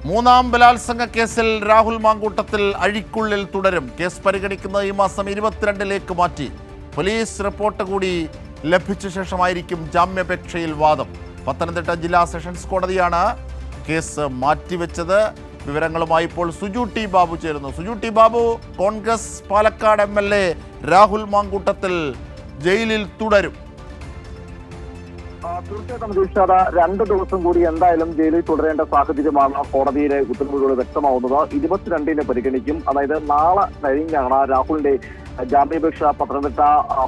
മൂന്നാം ബലാത്സംഗ കേസിൽ രാഹുൽ മാങ്കൂട്ടത്തിൽ അഴിക്കുള്ളിൽ തുടരും. കേസ് പരിഗണിക്കുന്നത് ഈ മാസം 22 മാറ്റി. പോലീസ് റിപ്പോർട്ട് കൂടി ലഭിച്ച ശേഷമായിരിക്കും ജാമ്യാപേക്ഷയിൽ വാദം. പത്തനംതിട്ട ജില്ലാ സെഷൻസ് കോടതിയാണ് കേസ് മാറ്റിവെച്ചത്. വിവരങ്ങളുമായി ഇപ്പോൾ സുജു ടി ബാബു ചേരുന്നു. സുജു ടി ബാബു, കോൺഗ്രസ് പാലക്കാട് MLA രാഹുൽ മാങ്കൂട്ടത്തിൽ ജയിലിൽ തുടരും. തീർച്ചയായിട്ടും തീർച്ചയായിട്ടും 2 ദിവസം കൂടി എന്തായാലും ജയിലിൽ തുടരേണ്ട സാഹചര്യമാണ് കോടതിയിലെ ഉത്തരവുകൾ വ്യക്തമാവുന്നത്. 22 പരിഗണിക്കും. അതായത് നാളെ കഴിഞ്ഞാണ് രാഹുലിന്റെ ജാമ്യാപേക്ഷ പത്തനംതിട്ട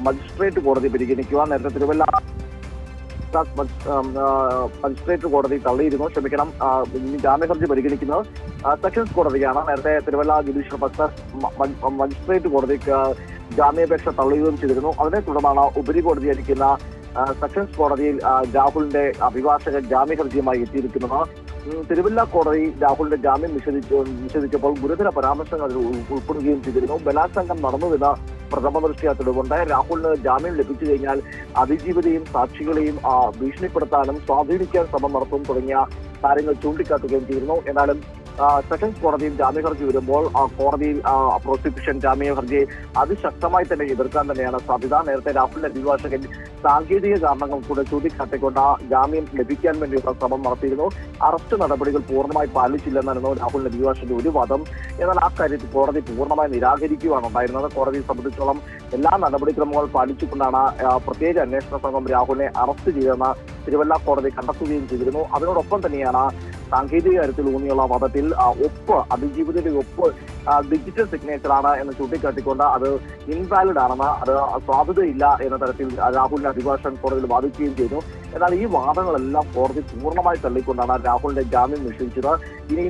മജിസ്ട്രേറ്റ് കോടതി പരിഗണിക്കുക. നേരത്തെ തിരുവല്ല മജിസ്ട്രേറ്റ് കോടതി തള്ളിയിരുന്നു. ക്ഷമിക്കണം, ജാമ്യ ഹർജി പരിഗണിക്കുന്നത് സെഷൻസ് കോടതിയാണ്. നേരത്തെ തിരുവല്ല ജുഡീഷ്യൽ മജിസ്ട്രേറ്റ് കോടതിക്ക് ജാമ്യാപേക്ഷ തള്ളുകയും ചെയ്തിരുന്നു. അതിനെ തുടർന്നാണ് ഉപരികോടതിയായിരിക്കുന്ന സെഷൻസ് കോടതിയിൽ രാഹുലിന്റെ അഭിഭാഷകൻ ജാമ്യ ഹർജിയുമായി എത്തിയിരിക്കുന്നത്. തിരുവല്ല കോടതി രാഹുലിന്റെ ജാമ്യം നിഷേധിച്ചപ്പോൾ ഗുരുതര പരാമർശങ്ങൾ അതിൽ ഉൾപ്പെടുകയും ചെയ്തിരുന്നു. ബലാത്സംഗം നടന്നുവെന്ന പ്രഥമ ദൃഷ്ട്യാ തെളിവുണ്ട്. രാഹുലിന് ജാമ്യം ലഭിച്ചു കഴിഞ്ഞാൽ അതിജീവിതയും സാക്ഷികളെയും ഭീഷണിപ്പെടുത്താനും സ്വാധീനിക്കാൻ ശ്രമം നടത്തും തുടങ്ങിയ കാര്യങ്ങൾ ചൂണ്ടിക്കാട്ടുകയും ചെയ്തിരുന്നു. എന്നാലും സെഷൻസ് കോടതിയിൽ ജാമ്യ ഹർജി വരുമ്പോൾ കോടതിയിൽ പ്രോസിക്യൂഷൻ ജാമ്യ ഹർജിയെ അതിശക്തമായി തന്നെ എതിർക്കാൻ തന്നെയാണ് സാധ്യത. നേരത്തെ രാഹുലിന്റെ അഭിഭാഷകൻ സാങ്കേതിക കാരണങ്ങൾ കൂടെ ചൂണ്ടിക്കാട്ടിക്കൊണ്ട് ജാമ്യം ലഭിക്കാൻ വേണ്ടിയുള്ള ശ്രമം നടത്തിയിരുന്നു. അറസ്റ്റ് നടപടികൾ പൂർണ്ണമായി പാലിച്ചില്ലെന്നായിരുന്നു രാഹുലിന്റെ അഭിഭാഷകന്റെ ഒരു വാദം. എന്നാൽ ആ കാര്യത്തിൽ കോടതി പൂർണ്ണമായി നിരാകരിക്കുകയാണ് ഉണ്ടായിരുന്നത്. കോടതിയെ സംബന്ധിച്ചോളം എല്ലാ നടപടിക്രമങ്ങൾ പാലിച്ചുകൊണ്ടാണ് പ്രത്യേക അന്വേഷണ സംഘം രാഹുലിനെ അറസ്റ്റ് ചെയ്തെന്ന് തിരുവല്ല കോടതി കണ്ടെത്തുകയും ചെയ്തിരുന്നു. അതിനോടൊപ്പം തന്നെയാണ് സാങ്കേതിക കാര്യത്തിൽ ഊന്നിയുള്ള വാദത്തിൽ ഒപ്പ്, അതിജീവിതയുടെ ഒപ്പ് ഡിജിറ്റൽ സിഗ്നേച്ചറാണ് എന്ന് ചൂണ്ടിക്കാട്ടിക്കൊണ്ട് അത് ഇൻവാലിഡ് ആണെന്ന്, അത് സാധുതയില്ല എന്ന തരത്തിൽ രാഹുലിന്റെ അഭിഭാഷകൻ കോടതിയിൽ വാദിക്കുകയും ചെയ്തു. എന്നാൽ ഈ വാദങ്ങളെല്ലാം കോടതി പൂർണ്ണമായി തള്ളിക്കൊണ്ടാണ് രാഹുലിന്റെ ജാമ്യം നിഷേധിച്ചത്. ഇനി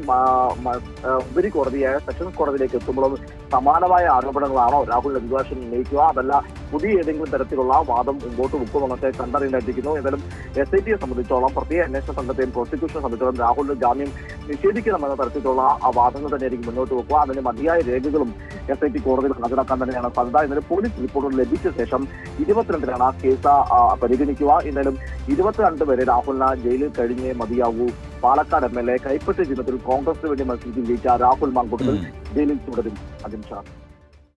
ഉപരികോടതിയായ സെഷൻസ് കോടതിയിലേക്ക് എത്തുമ്പോഴും സമാനമായ ആരോപണങ്ങളാണോ രാഹുലിന്റെ അഭിഭാഷകൻ ഉന്നയിക്കുക, അതല്ല പുതിയ ഏതെങ്കിലും തരത്തിലുള്ള വാദം മുമ്പോട്ട് വെക്കുമെന്നൊക്കെ കണ്ടറിയേണ്ടിയിരിക്കുന്നു. എന്തായാലും SITയെ സംബന്ധിച്ചോളം, പ്രത്യേക അന്വേഷണ സംഘത്തെയും പ്രോസിക്യൂഷനെ സംബന്ധിച്ചോളം രാഹുലിന്റെ ജാമ്യം നിഷേധിക്കണമെന്ന തരത്തിലുള്ള ആ വാദങ്ങൾ തന്നെയായിരിക്കും മുന്നോട്ട് വെക്കുക. അതിന് മതിയായ രേഖകളും SIT കോടതിയിൽ ഹാജരാക്കാൻ തന്നെയാണ് സാധ്യത. ഇന്നലെ പോലീസ് റിപ്പോർട്ടുകൾ ലഭിച്ച ശേഷം 22 കേസ് പരിഗണിക്കുക. എന്നാലും 22 വരെ രാഹുലിന് ജയിലിൽ കഴിഞ്ഞേ മതിയാവൂ. പാലക്കാട് MLA കൈപ്പറ്റ ചിഹ്നത്തിൽ കോൺഗ്രസിന് വേണ്ടി മത്സരിച്ച് ജയിച്ച രാഹുൽ മാങ്കൂട്ടത്തിൽ ജയിലിൽ തുടരും. അജിംഷാദ്.